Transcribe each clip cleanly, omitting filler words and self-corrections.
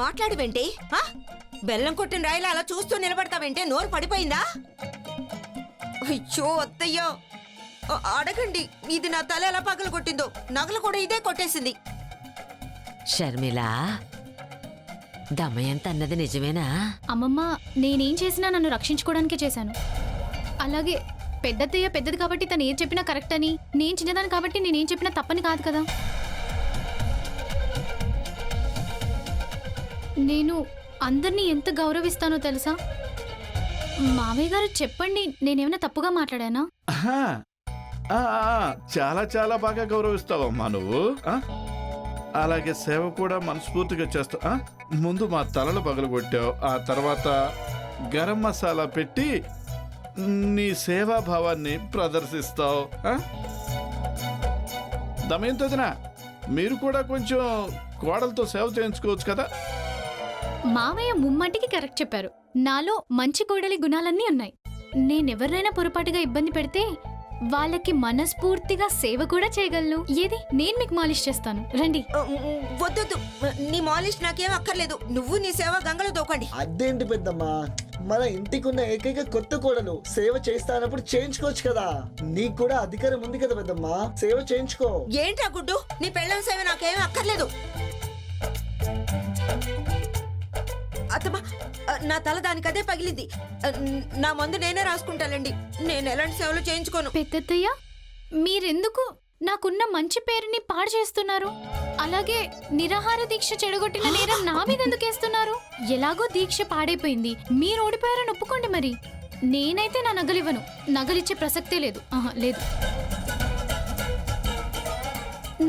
మాట్లాడవేంటి? బెల్లం కొట్టిన రాయిలా అలా చూస్తూ నిలబడతావేంటే? నోరు పడిపోయిందా? అయ్యో అత్తయ్యో, అడగండి. ఇది నా తల ఎలా పగలు కొట్టిందో. నగలు కూడా ఇదే కొట్టేసింది. షర్మిల, దమయంతి అన్నది నిజమేనా? అమ్మమ్మ, నేనేం చేసినా నన్ను రక్షించుకోవడానికే చేశాను. అలాగే పెద్దత్తయ్య పెద్దది కాబట్టి తను ఏం చెప్పినా కరెక్ట్ అని, నేను చిన్నదాన్ని కాబట్టి నేనేం చెప్పినా తప్పని కాదు కదా. నేను అందరినీ ఎంత గౌరవిస్తానో తెలుసా? మావయ్య గారు చెప్పండి, నేనేమైనా తప్పుగా మాట్లాడానా? చాలా చాలా బాగా గౌరవిస్తావమ్మా నువ్వు. అలాగే సేవ కూడా మనస్ఫూర్తిగా చేస్తావు. ముందు మా తలలు పగలగొట్టావు, ఆ తర్వాత గరం మసాలా పెట్టి నీ సేవాభావాన్ని ప్రదర్శిస్తావు. దమయంతోదినా, మీరు కూడా కొంచెం కోడలతో సేవ చేయించుకోవచ్చు కదా. మావయ్య ముమ్మాటికి కరెక్ట్ చెప్పారు. నాలో మంచి కోడలి గుణాలన్నీ ఉన్నాయి. నేనెవరినైనా పొరపాటుగా ఇబ్బంది పెడితే వాళ్ళకి మనస్ఫూర్తిగా సేవ కూడా చేయగలను. ఏది, నేను మీకు మాలిష్ చేస్తాను, రండి. వద్దొద్దు, నీ మాలిష్ నాకేం అక్కర్లేదు. నువ్వు నీ సేవ గంగలో దూకండి. అదేంటి పెద్దమ్మా, మన ఇంటికున్న ఏకైక కొత్త కోడలు సేవ చేస్తానప్పుడు చేయించుకోవచ్చు కదా. నీకు కూడా అధికారం ఉంది కదా పెద్దమ్మా, సేవ చేయించుకో. ఏంట్రా గుడ్డు, నీ పెళ్ళం సేవ నాకేం అక్కర్లేదు. అత్తమ్మా, నా తల దానికదే పగిలింది. నా మందు నేనే రాసుకుంటానండి. నేను ఎలాంటి సేవలు చేయించుకోను. పెద్దత్తయ్య, మీరెందుకు నాకున్న మంచి పేరుని పాడు చేస్తున్నారు? అలాగే నిరాహార దీక్ష చెడగొట్టిన నేరం నా మీద ఎందుకు వేస్తున్నారు? ఎలాగో దీక్ష పాడైపోయింది, మీరు ఓడిపోయారని ఒప్పుకోండి. మరి నేనైతే నా నగలివ్వను. నగలిచ్చే ప్రసక్తే లేదు. లేదు.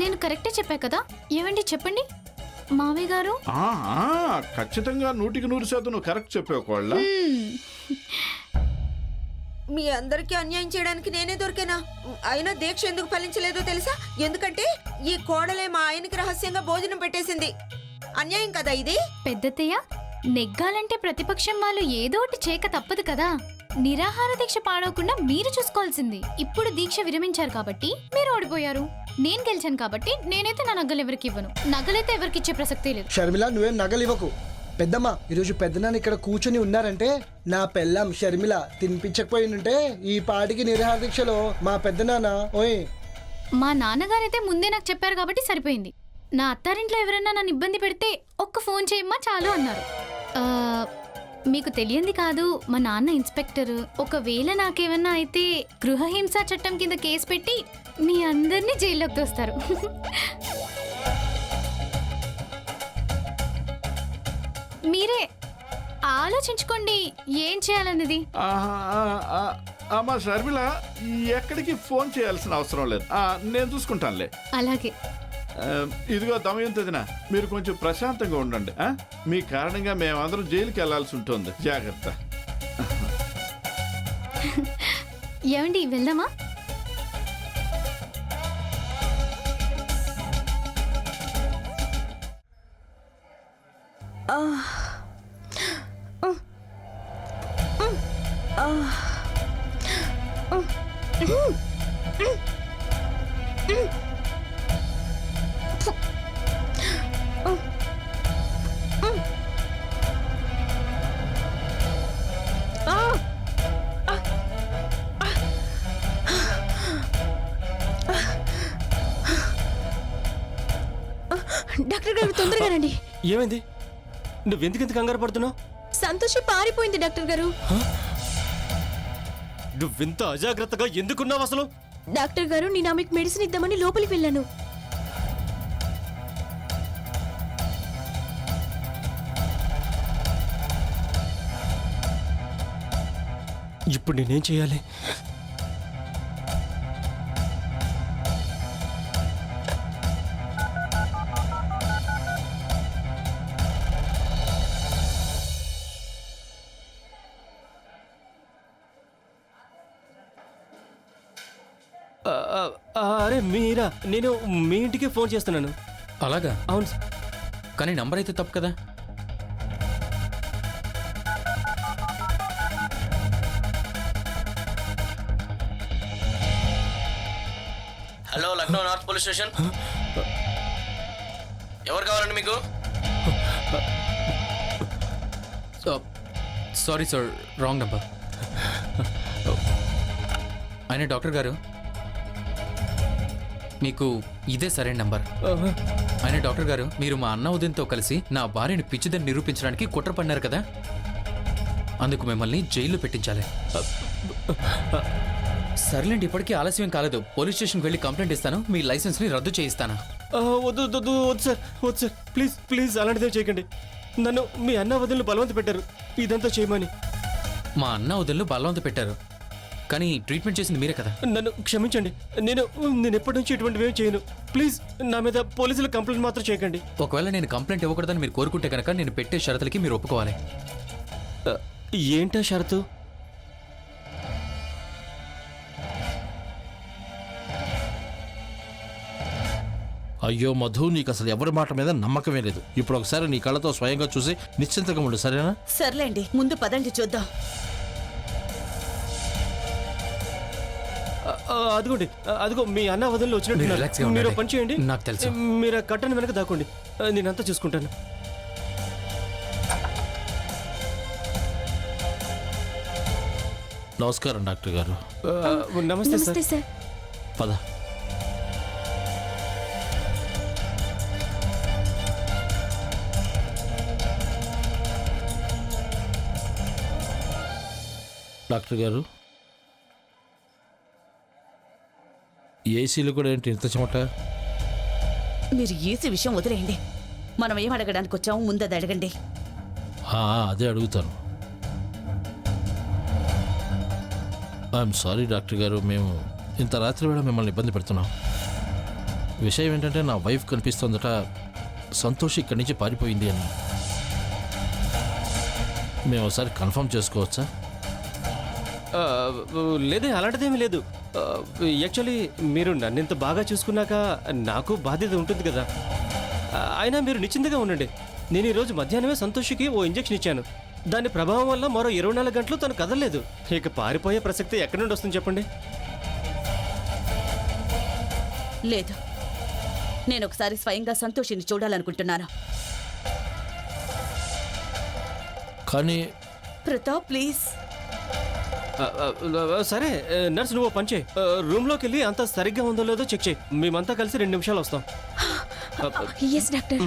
నేను కరెక్టే చెప్పా కదా? ఏమండి చెప్పండి మావయ్య గారు. ఖచ్చితంగా 100% నువ్వు కరెక్ట్ చెప్పావు కోళ్ళ. మీ అందరికీ అన్యాయం చేయడానికి నేనే దొరికేనా? అయినా దీక్ష ఎందుకు ఫలించలేదో తెలుసా? ఎందుకంటే ఈ కోడలే మా ఆయనకి రహస్యంగా భోజనం పెట్టేసింది. అన్యాయం కదా ఇది? పెద్దత్తయ్య, నెగ్గాలంటే ప్రతిపక్షం వాళ్ళు ఏదో ఒకటి చేయక తప్పదు కదా. నిరాహార దీక్ష పాడవకుండా మీరు చూసుకోవాల్సింది. ఇప్పుడు దీక్ష విరమించారు కాబట్టి మీరు ఓడిపోయారు. నేను గెలిచాను కాబట్టి నేనైతే నా నగలు ఎవరికి ఇవ్వను. నగలైతే ఎవరికిచ్చే ప్రసక్తే లేదు. షర్మిల, నువ్వేం నగలు ఇవ్వకు. పెద్దమ్మ, ఈరోజు పెద్దనాన్న ఇక్కడ కూర్చొని ఉన్నారంటే నా పెళ్ళం షర్మిల తినిపించకపోయినంటే ఈ పాటికి నిరాహార దీక్షలో మా పెద్దనాన్న. ఓయ్, మా నాన్నగారైతే ముందే నాకు చెప్పారు కాబట్టి సరిపోయింది. నా అత్తారింట్లో ఎవరైనా నన్ను ఇబ్బంది పెడితే ఒక్క ఫోన్ చేయమ్మా చాలు అన్నారు. మీకు తెలియంది కాదు, మా నాన్న ఇన్స్పెక్టర్. ఒకవేళ నాకేమన్నా అయితే గృహహింస చట్టం కింద కేసు పెట్టి మీ అందరినీ జైల్లోకి తోస్తారు. మీరే ఆలోచించుకోండి ఏం చేయాలన్నది. అమ్మా షర్మిల, ఎక్కడికి ఫోన్ చేయాల్సిన అవసరం లేదు, నేను చూసుకుంటానులే. అలాగే. ఇదిగో దమయంతదినా, మీరు కొంచెం ప్రశాంతంగా ఉండండి. మీ కారణంగా మేమందరం జైలుకి వెళ్లాల్సి ఉంటుంది. జాగ్రత్త. ఏమండి, వెళ్దామా? డాక్టర్ గారు, తొందరగా రండి. ఏమైంది? నువ్వెందుకు కంగారు పడుతున్నావు? సంతోషి పారిపోయింది డాక్టర్ గారు. నువ్వింత అజాగ్రత్తగా ఎందుకున్నావు అసలు? డాక్టర్ గారు, నేను ఆమెకు మెడిసిన్ ఇద్దామని లోపలికి వెళ్ళాను. ఇప్పుడు నేనేం చేయాలి? అరే మీరా, నేను మీ ఇంటికి ఫోన్ చేస్తున్నాను. అలాగా? అవును. కానీ నంబర్ అయితే తప్పు కదా. Hello, Lucknow north police station. ఎవరు కావాలండి మీకు? Sorry sir, wrong number. ఆయన డాక్టర్ గారు, మీకు ఇదే సరైన నంబర్. ఆయన డాక్టర్ గారు, మీరు మా అన్న ఉదయంతో కలిసి నా భార్యని పిచ్చిదని నిరూపించడానికి కుట్ర పన్నారు కదా, అందుకు మిమ్మల్ని జైల్లో పెట్టించాలి. సర్లేండి, ఇప్పటికీ ఆలస్యం కాలేదు. పోలీస్ స్టేషన్కి వెళ్ళి కంప్లైంట్ ఇస్తాను, మీ లైసెన్స్ని రద్దు చేయిస్తాను. వద్దు వద్దు వద్దు సార్, వద్దు సార్, ప్లీజ్ ప్లీజ్ అలాంటిదే చేయకండి. నన్ను మీ అన్న వదిలిని బలవంత పెట్టారు ఇదంతా చేయమని. మా అన్న వదిలిని బలవంత పెట్టారు, కానీ ట్రీట్మెంట్ చేసింది మీరే కదా. నన్ను క్షమించండి. నేను ఎప్పటి నుంచి ఇటువంటివి ఏం చేయను. ప్లీజ్ నా మీద పోలీసులు కంప్లైంట్ మాత్రం చేయకండి. ఒకవేళ నేను కంప్లైంట్ ఇవ్వకూడదని మీరు కోరుకుంటే కనుక నేను పెట్టే షరతులకి మీరు ఒప్పుకోవాలి. ఏంటా షరతు? అయ్యో మధు, నీకు అసలు ఎవరి మాట మీద నమ్మకమే లేదు. ఇప్పుడు ఒకసారి నీ కళ్ళతో స్వయంగా చూసి నిశ్చింతగా ఉండు, సరేనా? సర్లేండి, ముందు పదండి చూద్దాం. అదిగోండి, అదిగో మీ అన్న వదిలి మీరు relax గా వచ్చినట్టు. ఉండండి. మీరు పని చేయండి, నాకు తెలుసు. మీరు ఆ కట్టని వెనక దాక్కోండి, నేనంతా చూసుకుంటాను. నమస్కారం డాక్టర్ గారు. నమస్తే సార్. నమస్తే సార్. పద. డాక్టర్ గారు, ఏసీలు కూడా ఏంటి ఇంత చెమట? మీరు ఏసీ విషయం వదిలేయండి. మనం ఏం అడగడానికి వచ్చాము ముందు అది అడగండి. అదే అడుగుతాను. ఐఎమ్ సారీ డాక్టర్ గారు, మేము ఇంత రాత్రి వేళ మిమ్మల్ని ఇబ్బంది పెడుతున్నాం. విషయం ఏంటంటే నా వైఫ్ కనిపిస్తోందట సంతోష్ ఇక్కడి నుంచి పారిపోయింది అని. మేము ఒకసారి కన్ఫర్మ్ చేసుకోవచ్చా? లేదే, అలాంటిదేమీ లేదు. యాక్చువల్లీ మీరు నన్ను ఇంత బాగా చూసుకున్నాక నాకు బాధ్యత ఉంటుంది కదా. అయినా మీరు నిశ్చింతగా ఉండండి. నేను ఈరోజు మధ్యాహ్నమే సంతోష్కి ఓ ఇంజెక్షన్ ఇచ్చాను. దాని ప్రభావం వల్ల మరో 24 గంటలు తను కదలలేదు. ఇక పారిపోయే ప్రసక్తి ఎక్కడి నుండి వస్తుంది చెప్పండి? లేదు, నేను ఒకసారి స్వయంగా సంతోషిని చూడాలనుకుంటున్నాను. కానీ ప్రతాప్ ప్లీజ్. సరే నర్స్, నువ్వు పని చేయి. రూమ్లోకి వెళ్ళి అంతా సరిగ్గా ఉందో లేదో చెక్ చేయి. మేమంతా కలిసి 2 నిమిషాలు వస్తాం. Yes doctor.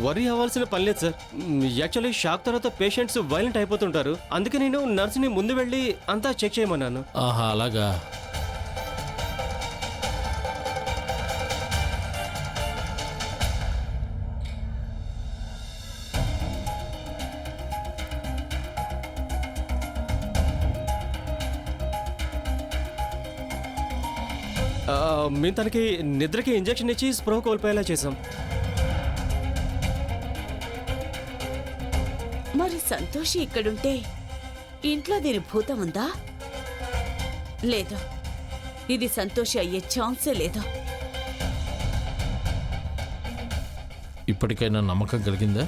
వరీ అవ్వాల్సిన పని లేదు సార్. యాక్చువల్లీ షాక్ తర్వాత పేషెంట్స్ వైలెంట్ అయిపోతుంటారు. అందుకే నేను నర్సుని ముందు వెళ్ళి అంతా చెక్ చేయమన్నాను. ఆహా, అలాగా. మేము తనకి నిద్రకి ఇంజెక్షన్ ఇచ్చి స్పృహ కోల్పోయేలా చేసాం. మరి సంతోషి ఇక్కడుంటే ఇంట్లో దీని భూతం ఉందా? లేదు, ఇది సంతోషి అయ్యే ఛాన్సే లేదు. ఇప్పటికైనా నమ్మకం కలిగిందా?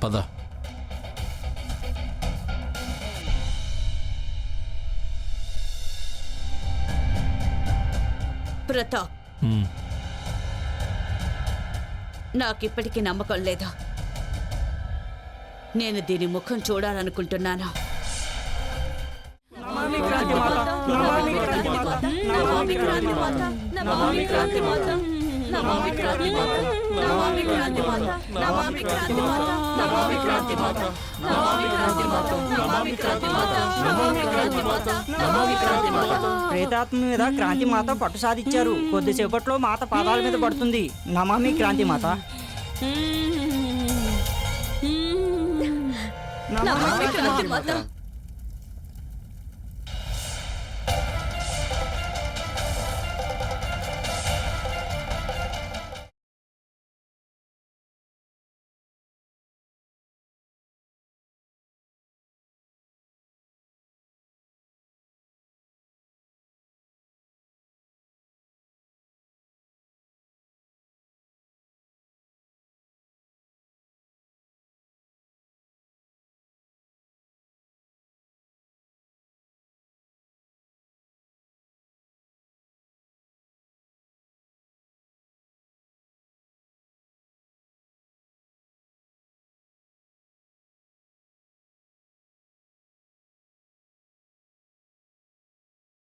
పద. ప్రతాప్, మ్మ్. నాకిప్పటికీ నమ్మకం లేదు. నేను దీని ముఖం చూడాలనుకుంటున్నాను. ప్రేతాత్మ మీద క్రాంతి మాత పట్టు సాధించారు. కొద్దిసేపట్లో మాత పాదాల మీద పడుతుంది. నమామి క్రాంతి మాత. నమామి క్రాంతి మాత.